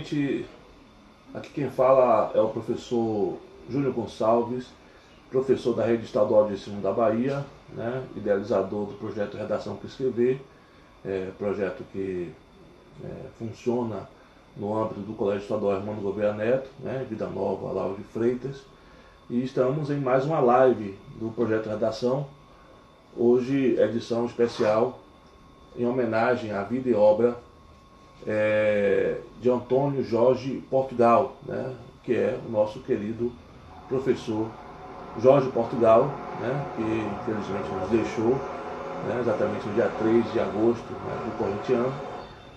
Primeiramente, aqui quem fala é o professor Júnior Gonçalves, professor da Rede Estadual de Ensino da Bahia, né, idealizador do projeto Redação para Escrever, projeto que funciona no âmbito do Colégio Estadual Hermano Gouveia Neto, né, Vida Nova, Lauro de Freitas, e estamos em mais uma live do projeto Redação, hoje edição especial em homenagem à vida e obra de Antônio Jorge Portugal, né, que é o nosso querido professor Jorge Portugal, né, que infelizmente nos deixou, né, exatamente no dia 3 de agosto, né, do corrente ano,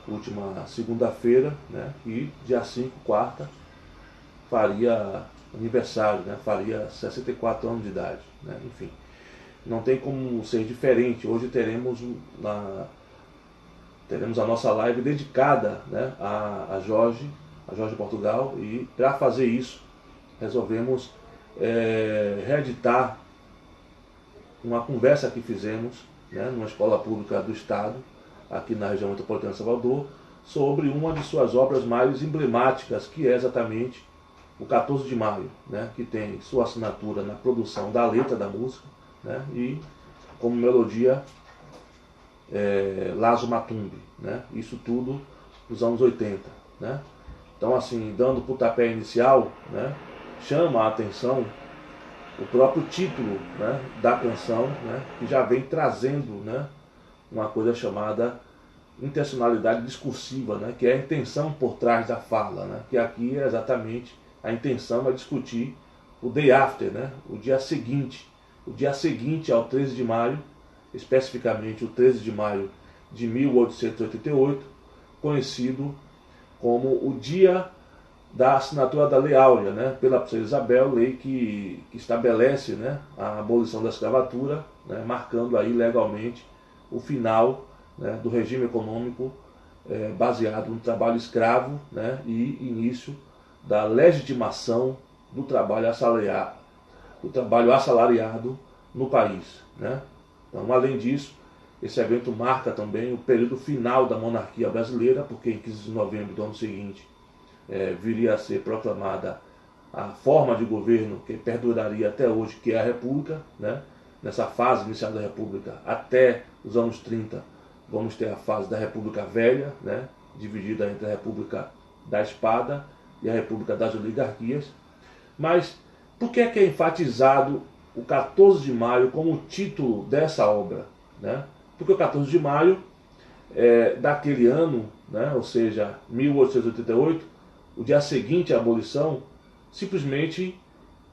última segunda-feira, né, e dia 5, quarta, faria aniversário, né, faria 64 anos de idade, né, enfim. Não tem como ser diferente. Hoje teremos a nossa live dedicada, né, a Jorge Portugal, e para fazer isso resolvemos reeditar uma conversa que fizemos, né, numa escola pública do estado, aqui na região metropolitana de Salvador, sobre uma de suas obras mais emblemáticas, que é exatamente o 14 de Maio, né, que tem sua assinatura na produção da letra da música, né, e como melodia Lazo Matumbi, né, isso tudo nos anos 80. Né. Então, assim, dando o pontapé inicial, né, chama a atenção o próprio título, né, da canção, né, que já vem trazendo, né, uma coisa chamada intencionalidade discursiva, né, que é a intenção por trás da fala, né, que aqui é exatamente a intenção é discutir o day after, né, o dia seguinte ao 13 de maio, especificamente o 13 de maio de 1888, conhecido como o dia da assinatura da Lei Áurea, né, pela princesa Isabel, lei que estabelece, né, a abolição da escravatura, né, marcando aí legalmente o final, né, do regime econômico baseado no trabalho escravo, né, e início da legitimação do trabalho assalariado no país. Né. Então, além disso, esse evento marca também o período final da monarquia brasileira, porque em 15 de novembro do ano seguinte viria a ser proclamada a forma de governo que perduraria até hoje, que é a República. Né? Nessa fase inicial da República, até os anos 30, vamos ter a fase da República Velha, né? Dividida entre a República da Espada e a República das Oligarquias. Mas por que é enfatizado o 14 de maio como título dessa obra? Né? Porque o 14 de maio daquele ano, né? Ou seja, 1888, o dia seguinte à abolição, simplesmente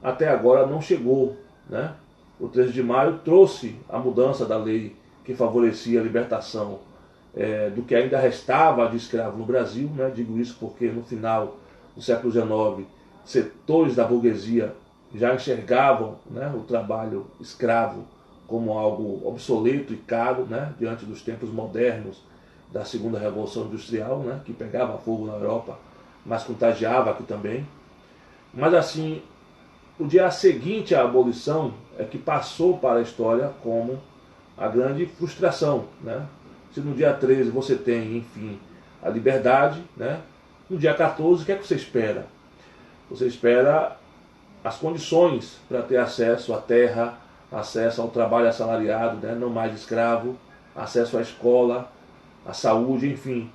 até agora não chegou. Né? O 13 de maio trouxe a mudança da lei que favorecia a libertação do que ainda restava de escravo no Brasil. Né? Digo isso porque no final do século XIX, setores da burguesia já enxergavam, né, o trabalho escravo como algo obsoleto e caro, né, diante dos tempos modernos da segunda revolução industrial, né, que pegava fogo na Europa, mas contagiava aqui também. Mas assim, o dia seguinte à abolição é que passou para a história como a grande frustração. Né? Se no dia 13 você tem, enfim, a liberdade, né? No dia 14 o que é que você espera? Você espera as condições para ter acesso à terra, acesso ao trabalho assalariado, né? Não mais escravo, acesso à escola, à saúde, enfim,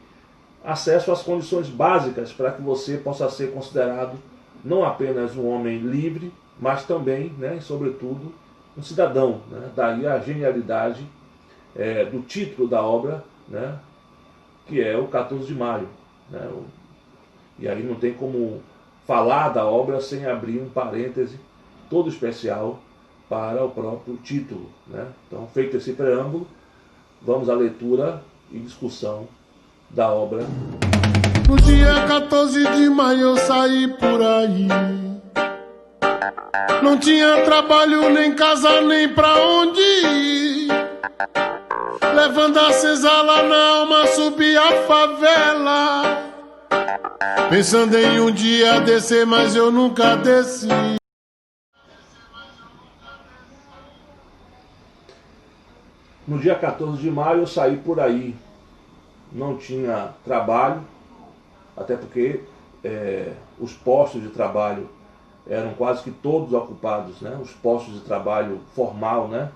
acesso às condições básicas para que você possa ser considerado não apenas um homem livre, mas também, né, e sobretudo, um cidadão. Né? Daí a genialidade do título da obra, né, que é o 14 de maio. Né? E aí não tem como falar da obra sem abrir um parêntese todo especial para o próprio título. Né? Então, feito esse preâmbulo, vamos à leitura e discussão da obra. No dia 14 de maio eu saí por aí. Não tinha trabalho, nem casa, nem pra onde ir. Levando a senzala na alma, subi a favela. Pensando em um dia descer, mas eu nunca desci. No dia 14 de maio eu saí por aí. Não tinha trabalho, até porque os postos de trabalho eram quase que todos ocupados, né? Os postos de trabalho formal, né?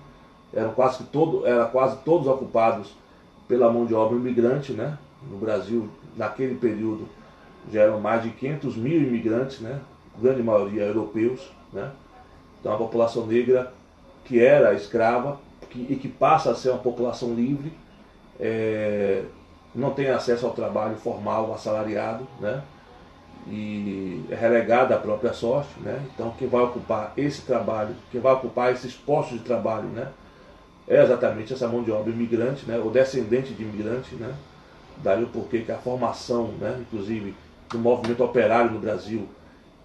Eram quase todos ocupados pela mão de obra imigrante, né? No Brasil, naquele período, já eram mais de 500 mil imigrantes, né? Grande maioria europeus, né? Então a população negra que era escrava e que passa a ser uma população livre, não tem acesso ao trabalho formal, assalariado, né? E é relegada à própria sorte, né? Então quem vai ocupar esse trabalho, quem vai ocupar esses postos de trabalho, né? É exatamente essa mão de obra imigrante, né? Ou descendente de imigrante, né? Daí o porquê que a formação, né? Inclusive do movimento operário no Brasil,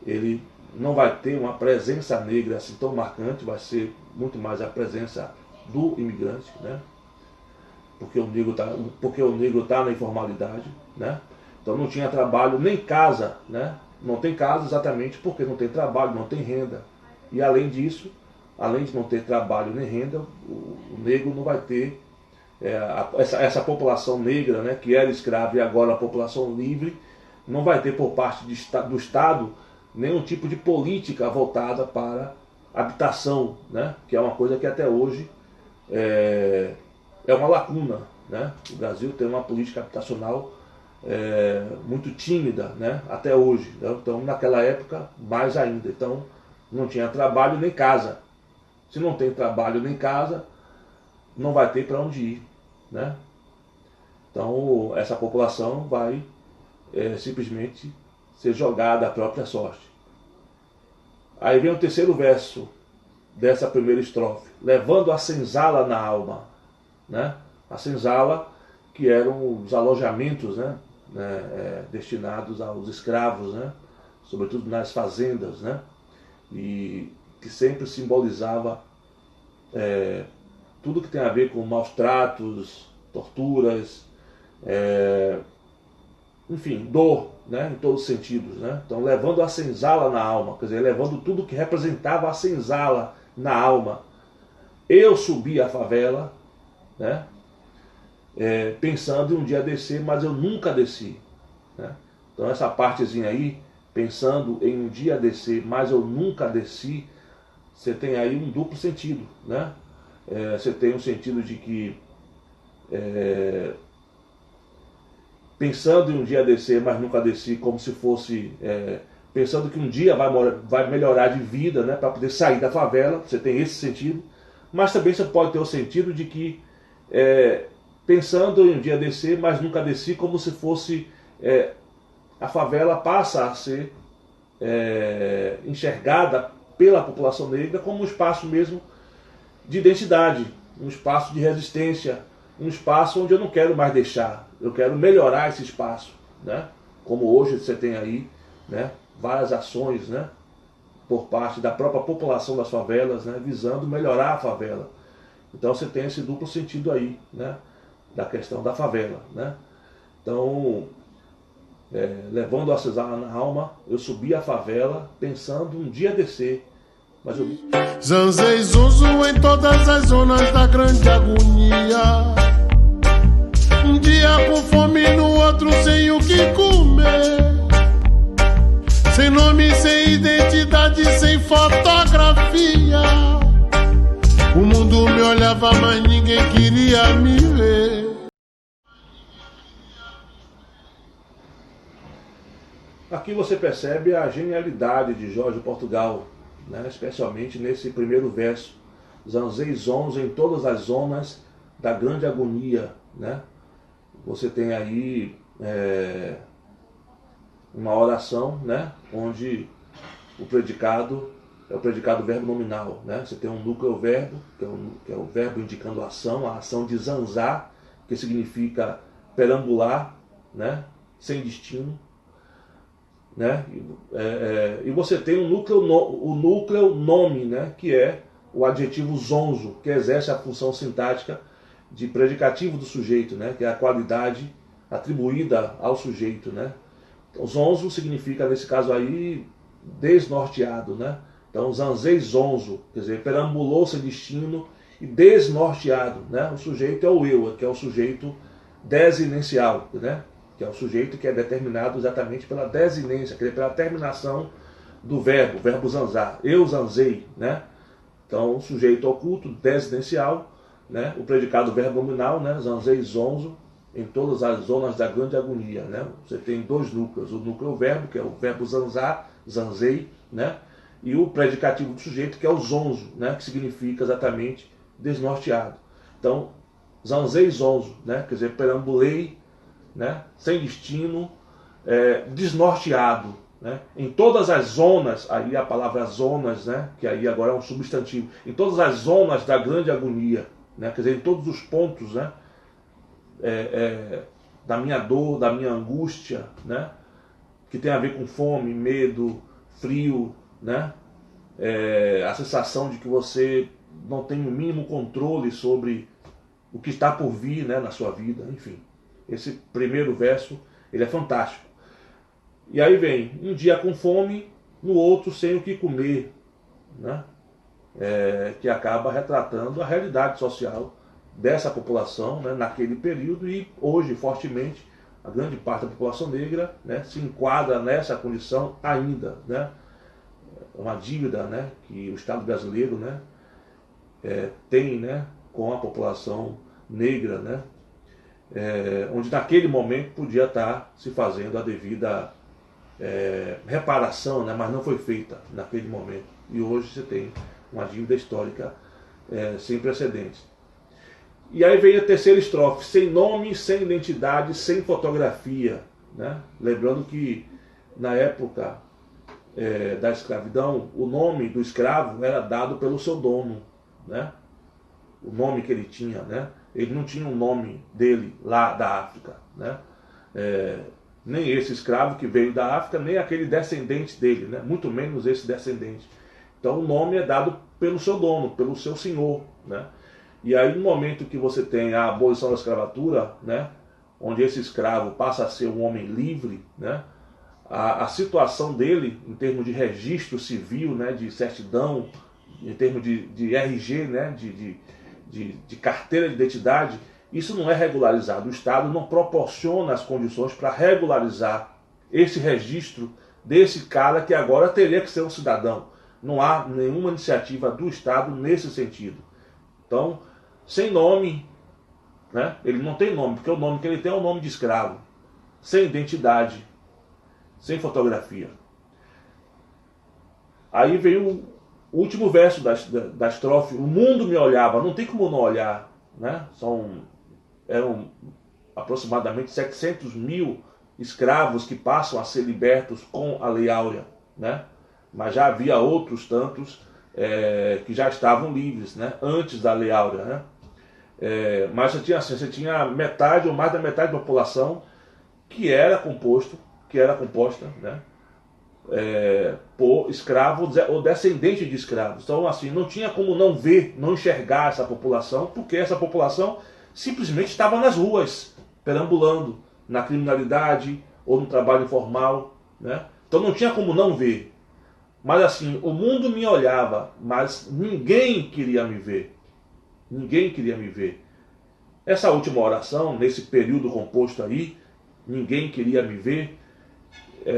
ele não vai ter uma presença negra assim tão marcante, vai ser muito mais a presença do imigrante, né? Porque o negro está na informalidade, né? Então não tinha trabalho nem casa, né? Não tem casa exatamente porque não tem trabalho, não tem renda. E além disso, além de não ter trabalho nem renda, o negro não vai ter essa população negra, né, que era escrava e agora a população livre, não vai ter por parte do Estado nenhum tipo de política voltada para habitação, né, que é uma coisa que até hoje é uma lacuna, né? O Brasil tem uma política habitacional muito tímida, né, até hoje. Então naquela época mais ainda. Então não tinha trabalho nem casa. Se não tem trabalho nem casa, não vai ter para onde ir, né? Então essa população vai simplesmente ser jogada à própria sorte. Aí vem o terceiro verso dessa primeira estrofe: levando a senzala na alma, né? A senzala, que eram os alojamentos, né? Destinados aos escravos, né? Sobretudo nas fazendas, né? E que sempre simbolizava tudo que tem a ver com maus tratos, torturas, enfim, dor, né, em todos os sentidos, né? Então, levando a senzala na alma, quer dizer, levando tudo que representava a senzala na alma. Eu subi a favela, né, pensando em um dia descer, mas eu nunca desci, né? Então essa partezinha aí, pensando em um dia descer, mas eu nunca desci, você tem aí um duplo sentido, né? Você tem um sentido de que pensando em um dia descer, mas nunca desci, como se fosse pensando que um dia vai melhorar de vida, né, para poder sair da favela. Você tem esse sentido, mas também você pode ter o sentido de que pensando em um dia descer, mas nunca desci, como se fosse a favela passa a ser enxergada pela população negra como um espaço mesmo de identidade, um espaço de resistência, um espaço onde eu não quero mais deixar, eu quero melhorar esse espaço, né? Como hoje você tem aí, né, várias ações, né, por parte da própria população das favelas, né, visando melhorar a favela. Então você tem esse duplo sentido aí, né, da questão da favela, né? Então, levando a senzala na alma, eu subi a favela pensando um dia descer, mas eu... Zanzei Zuzu em todas as zonas da grande agonia. Um dia com fome, no outro sem o que comer. Sem nome, sem identidade, sem fotografia. O mundo me olhava, mas ninguém queria me ver. Aqui você percebe a genialidade de Jorge Portugal, né? Especialmente nesse primeiro verso: zanzei zonzo em todas as zonas da grande agonia, né? Você tem aí uma oração, né, onde o predicado é o predicado verbo nominal, né? Você tem um núcleo verbo, que é o verbo indicando a ação de zanzar, que significa perambular, né, sem destino, né? E você tem o núcleo nome, né, que é o adjetivo zonzo, que exerce a função sintática de predicativo do sujeito, né, que é a qualidade atribuída ao sujeito, né? Então, zonzo significa, nesse caso aí, desnorteado, né? Então, zanzei zonzo, quer dizer, perambulou sem destino e desnorteado, né? O sujeito é o eu, que é o sujeito desinencial, né? que é o sujeito que é determinado exatamente pela desinência, quer dizer, pela terminação do verbo zanzar. Eu zanzei, né? Então, o sujeito oculto, desinencial, né? O predicado verbo nominal, né? Zanzei, zonzo, em todas as zonas da grande agonia, né? Você tem dois núcleos, o núcleo verbo, que é o verbo zanzar, zanzei, né? E o predicativo do sujeito, que é o zonzo, né? Que significa exatamente desnorteado. Então, zanzei, zonzo, né? Quer dizer, perambulei, né? Sem destino, desnorteado, né? Em todas as zonas, aí a palavra zonas, né? Que aí agora é um substantivo, em todas as zonas da grande agonia, né? Quer dizer, em todos os pontos, né? Da minha dor, da minha angústia, né? Que tem a ver com fome, medo, frio, né? A sensação de que você não tem o mínimo controle sobre o que está por vir, né, na sua vida, enfim. Esse primeiro verso, ele é fantástico. E aí vem, um dia com fome, no outro sem o que comer, né? Que acaba retratando a realidade social dessa população, né, naquele período, e hoje, fortemente, a grande parte da população negra, né, se enquadra nessa condição ainda, né? Uma dívida, né, que o Estado brasileiro, né, tem, né, com a população negra, né, onde naquele momento podia estar se fazendo a devida reparação, né, mas não foi feita naquele momento. E hoje você tem uma dívida histórica sem precedentes. E aí vem a terceira estrofe, sem nome, sem identidade, sem fotografia, né? Lembrando que na época da escravidão, o nome do escravo era dado pelo seu dono, né? O nome que ele tinha, né? Ele não tinha um nome dele lá da África, né? Nem esse escravo que veio da África, nem aquele descendente dele, né? Muito menos esse descendente. Então o nome é dado pelo seu dono, pelo seu senhor, né? E aí no momento que você tem a abolição da escravatura, né? Onde esse escravo passa a ser um homem livre, né? A situação dele, em termos de registro civil, né? De certidão, em termos de RG, né? De carteira de identidade, isso não é regularizado. O Estado não proporciona as condições para regularizar esse registro desse cara que agora teria que ser um cidadão. Não há nenhuma iniciativa do Estado nesse sentido. Então, sem nome, né? Ele não tem nome, porque o nome que ele tem é o nome de escravo. Sem identidade, sem fotografia. Aí veio o último verso da estrofe, o mundo me olhava, não tem como não olhar, né? Eram aproximadamente 700 mil escravos que passam a ser libertos com a Lei Áurea, né? Mas já havia outros tantos que já estavam livres, né? Antes da Lei Áurea, né? Mas você tinha metade ou mais da metade da população que era composta, né? Por escravo ou descendente de escravos. Então, assim, não tinha como não ver, não enxergar essa população, porque essa população simplesmente estava nas ruas, perambulando na criminalidade ou no trabalho informal, né? Então não tinha como não ver. Mas assim, o mundo me olhava, mas ninguém queria me ver. Ninguém queria me ver. Essa última oração, nesse período composto aí, ninguém queria me ver,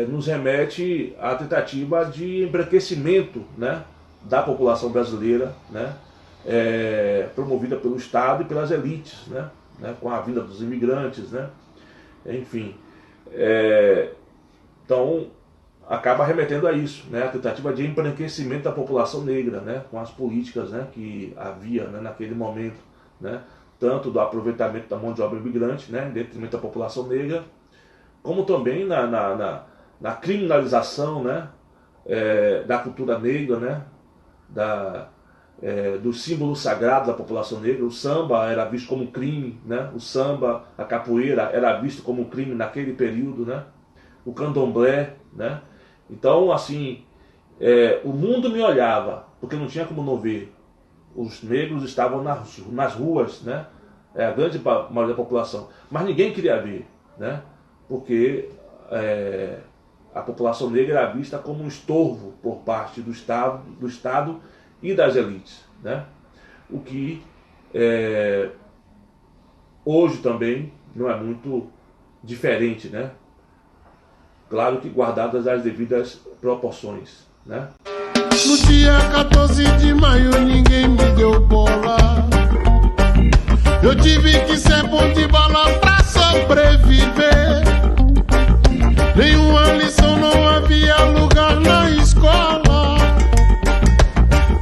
nos remete à tentativa de embranquecimento, né, da população brasileira, né, promovida pelo Estado e pelas elites, né, com a vinda dos imigrantes, né, enfim. Então, acaba remetendo a isso, né, a tentativa de embranquecimento da população negra, né, com as políticas, né, que havia, né, naquele momento, né, tanto do aproveitamento da mão de obra imigrante, né, em detrimento da população negra, como também na criminalização, né, da cultura negra, né, do símbolo sagrado da população negra. O samba era visto como crime, né, o samba, a capoeira era visto como crime naquele período, né, o candomblé, né. Então, assim, o mundo me olhava, porque não tinha como não ver. Os negros estavam nas ruas, né, a grande maioria da população, mas ninguém queria ver, né, porque a população negra era vista como um estorvo por parte do Estado e das elites, né? O que hoje também não é muito diferente, né? Claro que guardadas as devidas proporções, né? No dia 14 de maio ninguém me deu bola. Eu tive que ser bom de bola pra sobreviver. Nenhuma lição, não havia lugar na escola.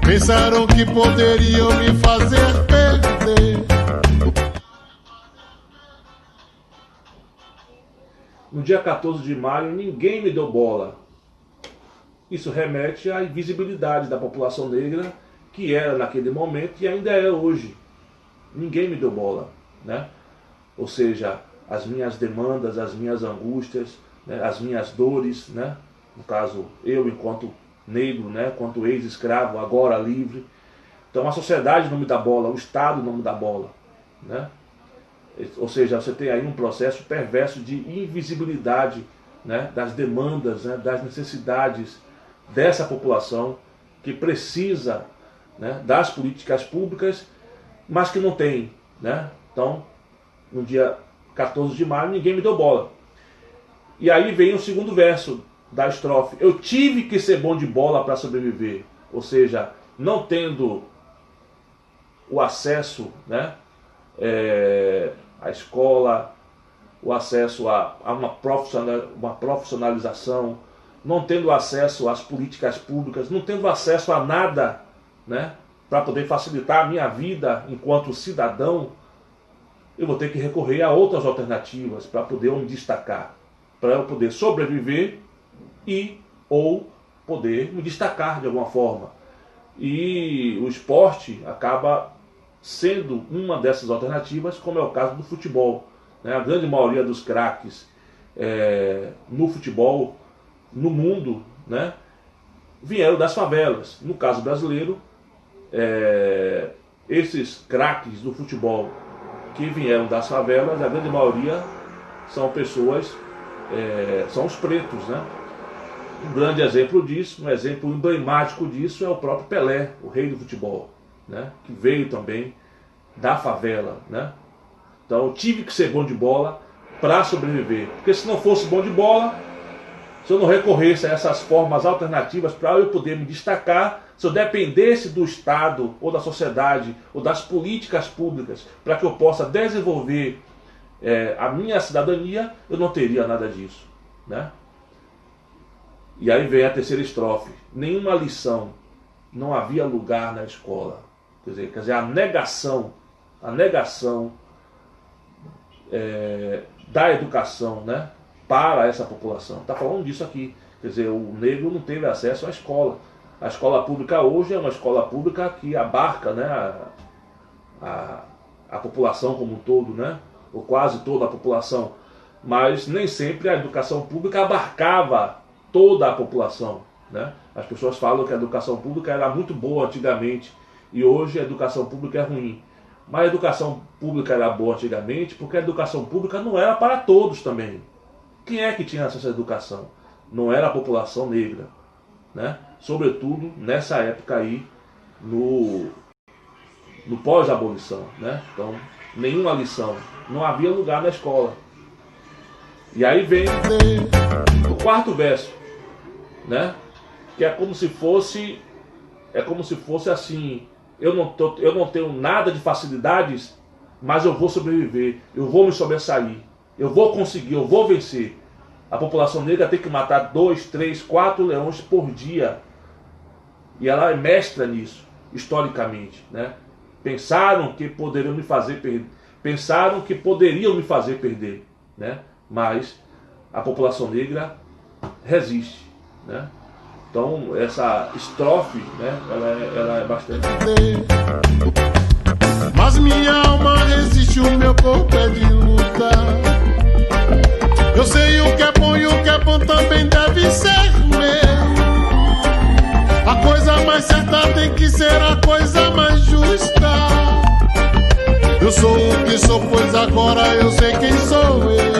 Pensaram que poderiam me fazer perder. No dia 14 de maio ninguém me deu bola. Isso remete à invisibilidade da população negra, que era naquele momento e ainda é hoje. Ninguém me deu bola, né? Ou seja, as minhas demandas, as minhas angústias, né? As minhas dores, né? No caso, eu enquanto negro, né? Enquanto ex-escravo, agora livre. Então a sociedade não me dá bola, o Estado não me dá bola, né? Ou seja, você tem aí um processo perverso de invisibilidade, né? Das demandas, né? Das necessidades dessa população que precisa, né? Das políticas públicas, mas que não tem, né? Então, no dia 14 de maio, ninguém me deu bola. E aí vem o segundo verso da estrofe. Eu tive que ser bom de bola para sobreviver. Ou seja, não tendo o acesso, né? A escola, o acesso a uma profissionalização, não tendo acesso às políticas públicas, não tendo acesso a nada, né? Para poder facilitar a minha vida enquanto cidadão, eu vou ter que recorrer a outras alternativas para poder me destacar, para eu poder sobreviver e ou poder me destacar de alguma forma. E o esporte acaba sendo uma dessas alternativas, como é o caso do futebol, né? A grande maioria dos craques no futebol, no mundo, né? Vieram das favelas. No caso brasileiro, esses craques do futebol que vieram das favelas, a grande maioria são pessoas, são os pretos, né? Um grande exemplo disso, um exemplo emblemático disso é o próprio Pelé, o rei do futebol, né? Que veio também da favela, né? Então eu tive que ser bom de bola para sobreviver, porque se não fosse bom de bola, se eu não recorresse a essas formas alternativas para eu poder me destacar, se eu dependesse do Estado ou da sociedade ou das políticas públicas para que eu possa desenvolver a minha cidadania, eu não teria nada disso, né? E aí vem a terceira estrofe. Nenhuma lição, não havia lugar na escola. Quer dizer, a negação da educação, né, para essa população. Está falando disso aqui. Quer dizer, o negro não teve acesso à escola. A escola pública hoje é uma escola pública que abarca, né, a população como um todo, né, ou quase toda a população. Mas nem sempre a educação pública abarcava toda a população, né? As pessoas falam que a educação pública era muito boa antigamente e hoje a educação pública é ruim. Mas a educação pública era boa antigamente porque a educação pública não era para todos também. Quem é que tinha acesso à educação? Não era a população negra, né? Sobretudo nessa época aí, no pós-abolição, né? Então, nenhuma lição, não havia lugar na escola. E aí vem o quarto verso, né? Que é como se fosse assim, eu não tenho nada de facilidades, mas eu vou sobreviver, eu vou me sobressair, eu vou conseguir, eu vou vencer. A população negra tem que matar 2, 3, 4 leões por dia. E ela é mestra nisso, historicamente, né? Pensaram que poderiam me fazer perder, né? Mas a população negra resiste, né? Então essa estrofe, né, ela é bastante... Mas minha alma resiste, o meu corpo é de luta. Eu sei o que é bom e o que é bom também deve ser meu. A coisa mais certa tem que ser a coisa mais justa. Eu sou o que sou, pois agora eu sei quem sou eu.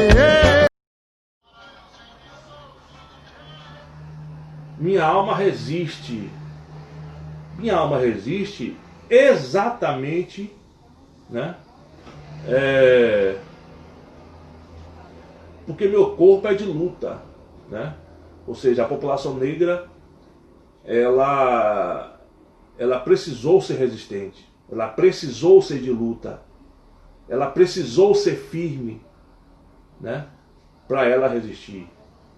Minha alma resiste exatamente, né? porque meu corpo é de luta, né? Ou seja, a população negra, ela precisou ser resistente, ela precisou ser de luta, ela precisou ser firme, né? Para ela resistir,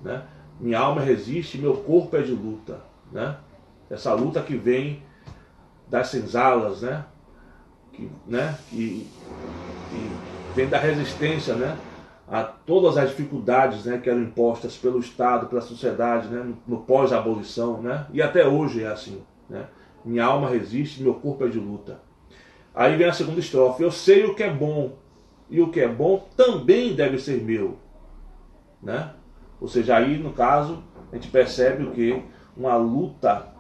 né? Minha alma resiste, meu corpo é de luta, né? Essa luta que vem das senzalas, né? Que vem da resistência, né? A todas as dificuldades, né, que eram impostas pelo Estado, pela sociedade, né, no pós-abolição, né? E até hoje é assim, né? Minha alma resiste, meu corpo é de luta. Aí vem a segunda estrofe: eu sei o que é bom, e o que é bom também deve ser meu, né? Ou seja, aí no caso a gente percebe o que? Uma luta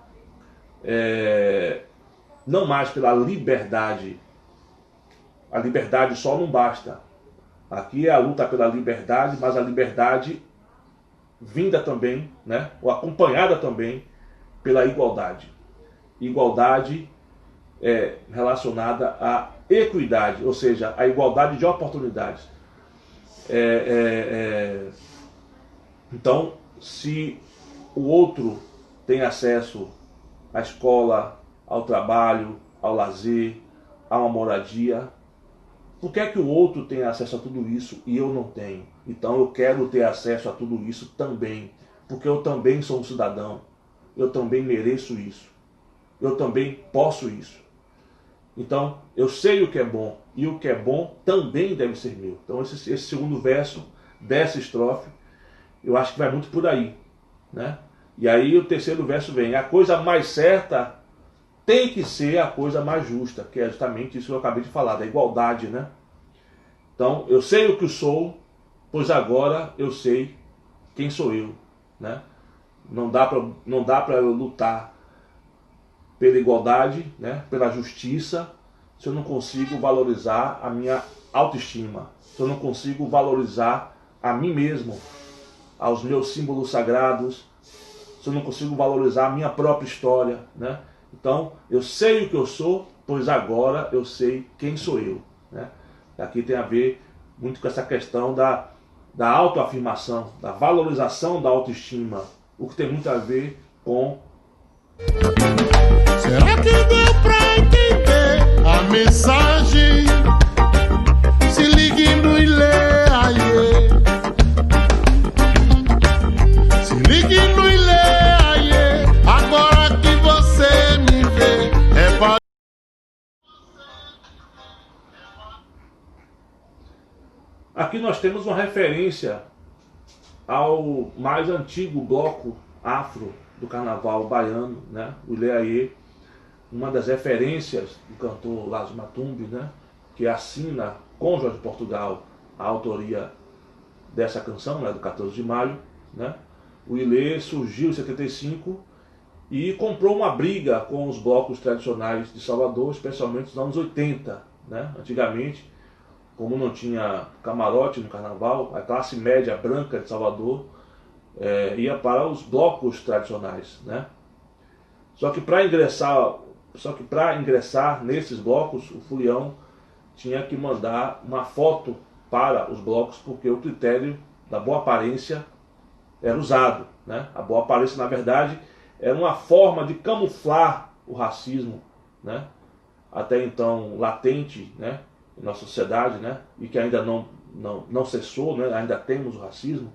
não mais pela liberdade. A liberdade só não basta. Aqui é a luta pela liberdade, mas a liberdade vinda também, né, ou acompanhada também pela igualdade. Igualdade é relacionada à equidade, ou seja, a igualdade de oportunidades. Então, se o outro tem acesso à escola, ao trabalho, ao lazer, a uma moradia, por que é que o outro tem acesso a tudo isso e eu não tenho? Então eu quero ter acesso a tudo isso também, porque eu também sou um cidadão, eu também mereço isso, eu também posso isso. Então eu sei o que é bom, e o que é bom também deve ser meu. Então esse segundo verso dessa estrofe, eu acho que vai muito por aí, né? E aí o terceiro verso vem: a coisa mais certa tem que ser a coisa mais justa, que é justamente isso que eu acabei de falar, da igualdade, né? Então, eu sei o que sou, pois agora eu sei quem sou eu, né? Não dá para eu lutar pela igualdade, né? Pela justiça, se eu não consigo valorizar a minha autoestima, se eu não consigo valorizar a mim mesmo, aos meus símbolos sagrados, se eu não consigo valorizar a minha própria história, né? Então, eu sei o que eu sou, pois agora eu sei quem sou eu, né? Aqui tem a ver muito com essa questão da autoafirmação, da valorização da autoestima, o que tem muito a ver com... Será que deu pra entender a mensagem? Se ligue no Ilê, aie. Se ligue no Ilê, aie. Agora que você me vê, é pra... Aqui nós temos uma referência ao mais antigo bloco afro do carnaval baiano, né? O Ilê Aie, uma das referências do cantor Las Matumbi, né? Que assina com Jorge Portugal a autoria dessa canção, né? Do 14 de maio, né? O Ilê surgiu em 75 e comprou uma briga com os blocos tradicionais de Salvador, especialmente nos anos 80, né? Antigamente, como não tinha camarote no carnaval, a classe média branca de Salvador ia para os blocos tradicionais, né? Só que para ingressar nesses blocos, o folião tinha que mandar uma foto para os blocos, porque o critério da boa aparência era usado, né? A boa aparência, na verdade, era uma forma de camuflar o racismo, né? Até então latente, né? Em nossa sociedade, né? E que ainda não cessou, né? Ainda temos o racismo.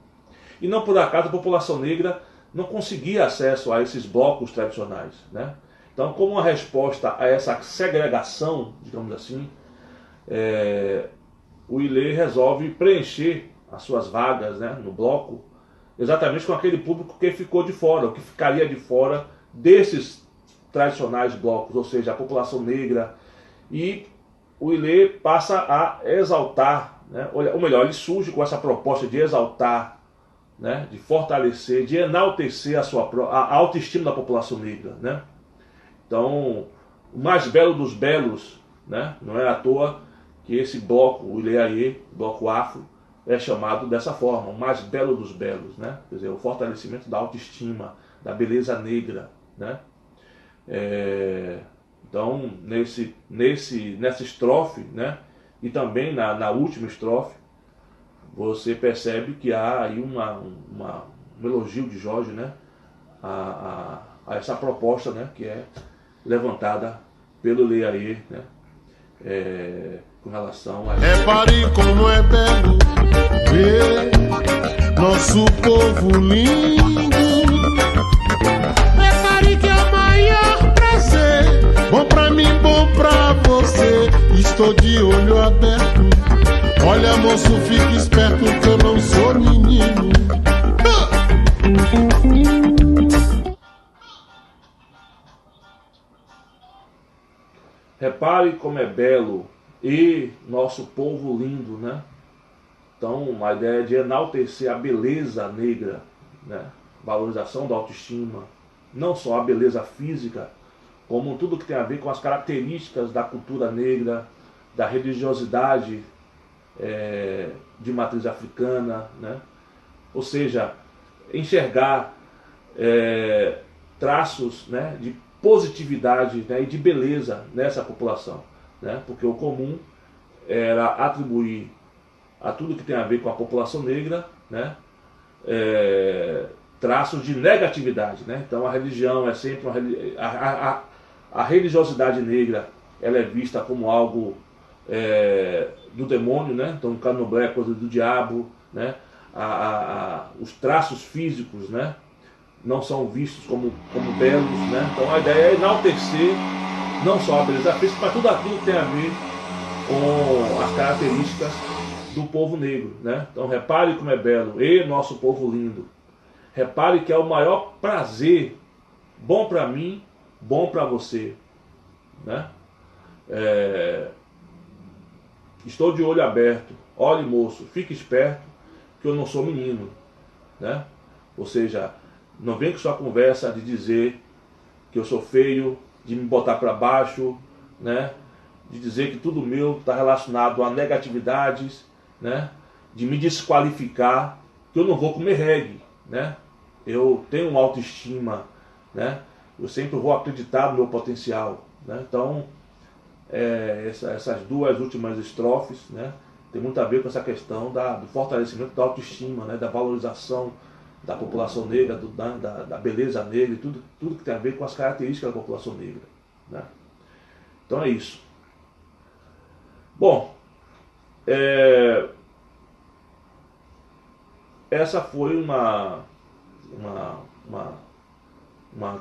E não por acaso a população negra não conseguia acesso a esses blocos tradicionais, né? Então, como uma resposta a essa segregação, digamos assim, o Ilê resolve preencher as suas vagas, né, no bloco, exatamente com aquele público que ficou de fora, ou que ficaria de fora desses tradicionais blocos, ou seja, a população negra. E o Ilê passa a exaltar, né, ou melhor, ele surge com essa proposta de exaltar, né, de fortalecer, de enaltecer a autoestima da população negra, né? Então, o mais belo dos belos, né, não é à toa que esse bloco, o Ilê Aie, bloco afro, é chamado dessa forma, o mais belo dos belos, né? Quer dizer, o fortalecimento da autoestima, da beleza negra, né? Então, nessa estrofe, né, e também na última estrofe, você percebe que há aí um elogio de Jorge, né, a essa proposta, né, que é levantada pelo Leaê, né, com relação a... Repare como é belo ver nosso povo lindo. Repare que é o maior prazer, bom pra mim, bom pra você. Estou de olho aberto. Olha, moço, fique esperto que eu não sou menino. Repare como é belo e nosso povo lindo, né? Então, a ideia de enaltecer a beleza negra, né? Valorização da autoestima, não só a beleza física, como tudo que tem a ver com as características da cultura negra, da religiosidade de matriz africana, né? Ou seja, enxergar traços, né, de positividade, né, e de beleza nessa população, né? Porque o comum era atribuir a tudo que tem a ver com a população negra, né, traços de negatividade, né? Então a religião é sempre a religiosidade negra, ela é vista como algo do demônio, né? Então o candomblé é coisa do diabo, né? Os traços físicos, né, não são vistos como belos, né? Então a ideia é enaltecer não só a beleza física, mas tudo aquilo que tem a ver com as características do povo negro, né? Então repare como é belo, e nosso povo lindo. Repare que é o maior prazer, bom para mim, bom para você, né? Estou de olho aberto. Olhe, moço, fique esperto que eu não sou menino, né? Ou seja, não vem com sua conversa de dizer que eu sou feio, de me botar para baixo, né? De dizer que tudo meu está relacionado a negatividades, né? De me desqualificar, que eu não vou comer reggae, né? Eu tenho uma autoestima, né? Eu sempre vou acreditar no meu potencial, né? Então, essas duas últimas estrofes, né, tem muito a ver com essa questão do fortalecimento da autoestima, né, da valorização da população negra, da beleza negra, e tudo que tem a ver com as características da população negra, né? Então é isso. Bom, essa foi uma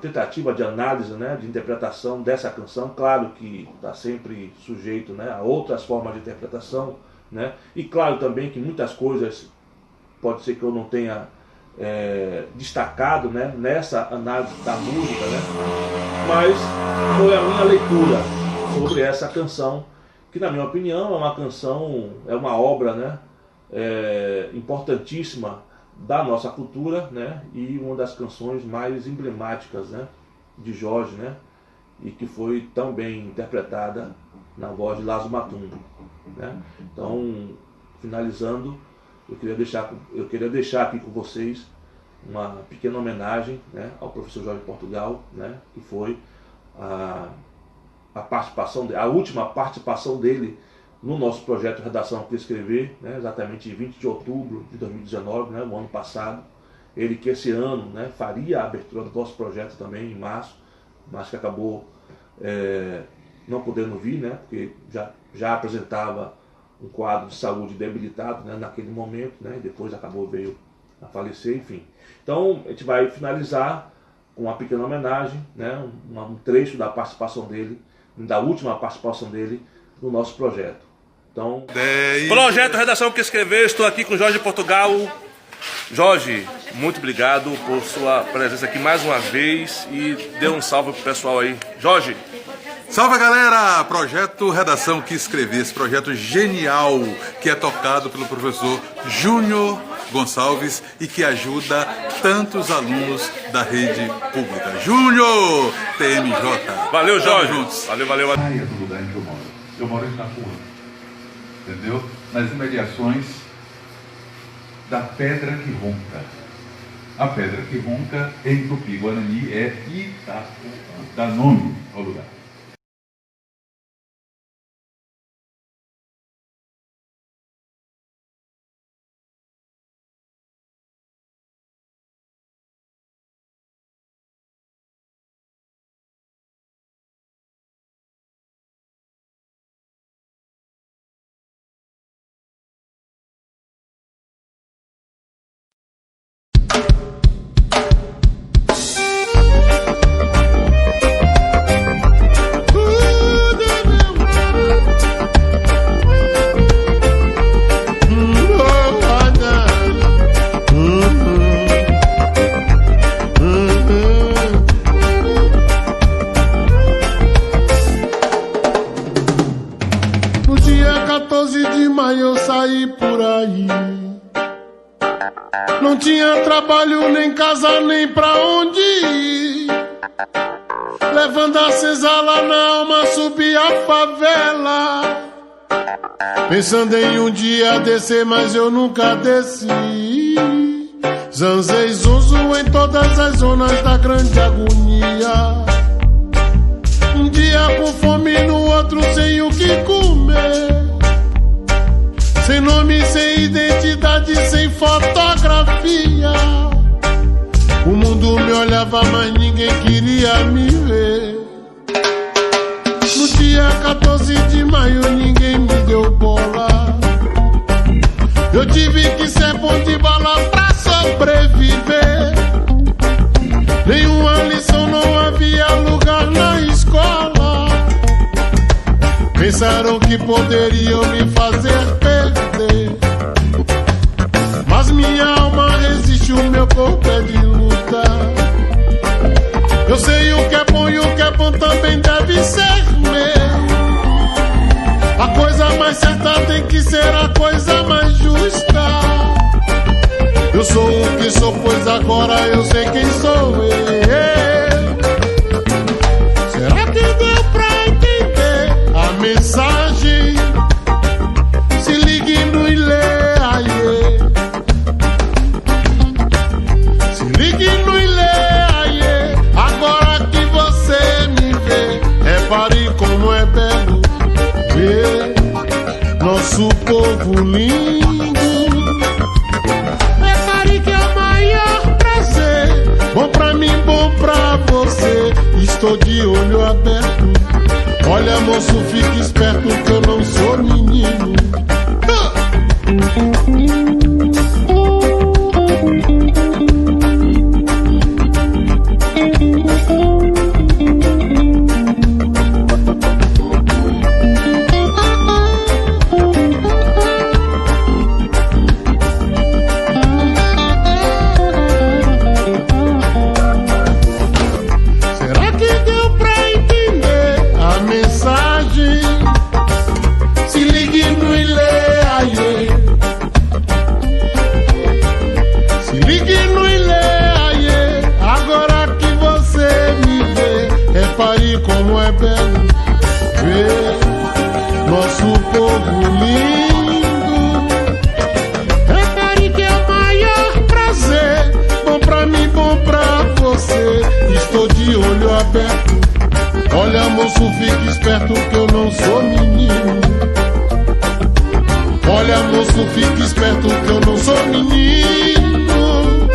tentativa de análise, né, de interpretação dessa canção. Claro que está sempre sujeito, né, a outras formas de interpretação, né, e claro também que muitas coisas pode ser que eu não tenha destacado, né, nessa análise da música, né, mas foi a minha leitura sobre essa canção, que na minha opinião é uma canção, é uma obra, né, importantíssima da nossa cultura, né, e uma das canções mais emblemáticas, né, de Jorge, né, e que foi tão bem interpretada na voz de Lazo Matumbo, né. Então, finalizando, eu queria deixar aqui com vocês uma pequena homenagem, né, ao professor Jorge Portugal, né, que foi a participação, a última participação dele no nosso projeto Redação que Escrever, né, exatamente em 20 de outubro de 2019, né, o ano passado. Ele que esse ano, né, faria a abertura do nosso projeto também em março, mas que acabou não podendo vir, né, porque já apresentava um quadro de saúde debilitado, né, naquele momento, né, e depois veio a falecer, enfim. Então a gente vai finalizar com uma pequena homenagem, né, um trecho da participação dele, da última participação dele no nosso projeto. Então, projeto Redação que Escrever, estou aqui com Jorge Portugal. Jorge, muito obrigado por sua presença aqui mais uma vez e dê um salve pro pessoal aí. Jorge. Salve, galera! Projeto Redação que Escrever, esse projeto genial que é tocado pelo professor Júnior Gonçalves e que ajuda tantos alunos da rede pública. Júnior TMJ. Valeu, Jorge. Juntos. Valeu. Praia do lugar em que eu moro. Eu moro em Itapuã, entendeu? Nas imediações da Pedra que Ronca. A Pedra que Ronca, em Tupi-Guarani, é Itapuã. Dá nome ao lugar. sair por aí. Não tinha trabalho, nem casa, nem pra onde ir. Levando a senzala na alma, subi a favela. Pensando em um dia descer, mas eu nunca desci. Zanzei zonzo em todas as zonas da grande agonia. Um dia com fome, no outro sem o que comer. Sem nome, sem identidade, sem fotografia. O mundo me olhava, mas ninguém queria me ver. No dia 14 de maio ninguém me deu bola. Eu tive que ser bom de bala pra sobreviver. Nenhuma lição, não havia lugar na escola. Pensaram que poderiam me fazer perder, mas minha alma resiste, o meu corpo é de luta. Eu sei o que é bom e o que é bom também deve ser meu. A coisa mais certa tem que ser a coisa mais justa. Eu sou o que sou, pois agora eu sei quem sou eu. Será que deu pra entender a mensagem? Se ligue no e lê, aie. Se ligue no e lê, aie. Agora que você me vê, repare como é belo ver nosso povo lindo. Repare que é o maior prazer, bom pra mim, bom pra você. Estou de olho aberto. Olha, moço, fique esperto que eu não sou menino. Será que deu pra entender a mensagem? Se ligue no e lê, aie. Se ligue no e lê, aie. Agora que você me vê, repare como é belo ver nosso povo lindo. Repare que é o maior prazer, bom pra mim, bom pra você. Estou de olho aberto. Olha, moço, fique esperto que eu não sou menino. Olha, moço, fique esperto que eu não sou menino.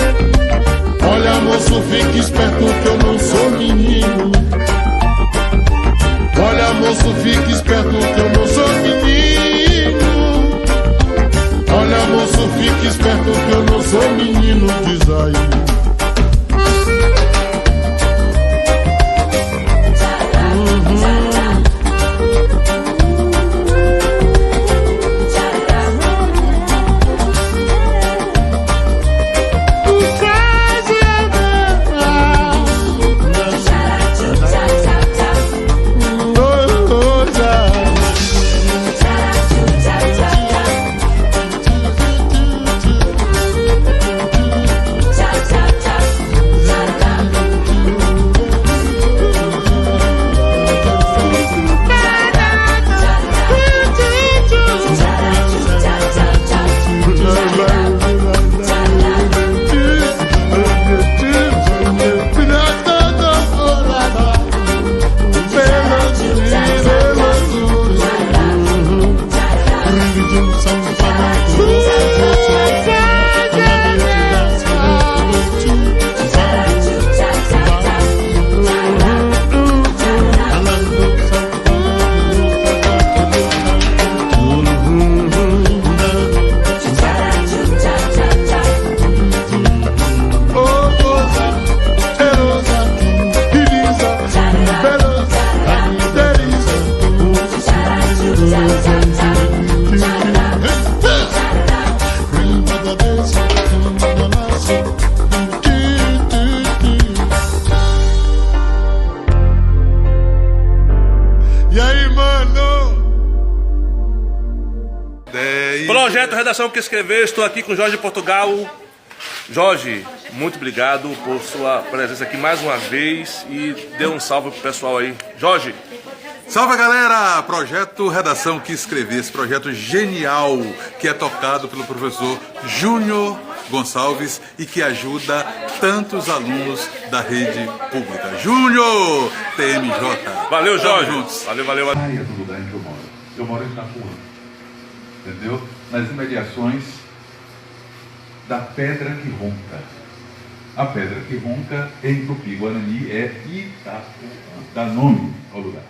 Olha, moço, fique esperto que eu não sou menino. Olha, moço, fique esperto que eu não sou menino. Olha, moço, fique esperto que eu não sou menino, diz aí. Projeto Redação que Escrever, estou aqui com Jorge Portugal. Jorge, muito obrigado por sua presença aqui mais uma vez e dê um salve pro pessoal aí. Jorge. Salve, galera! Projeto Redação que Escrever, esse projeto genial que é tocado pelo professor Júnior Gonçalves e que ajuda tantos alunos da rede pública. Júnior TMJ. Valeu, Jorge. Juntos. Valeu, valeu. Praia do lugar em que eu moro. Eu moro em Itapuã, entendeu? Nas imediações da Pedra que Ronca. A Pedra que Ronca, em Tupi-Guarani, é Itapuã. Dá nome ao lugar.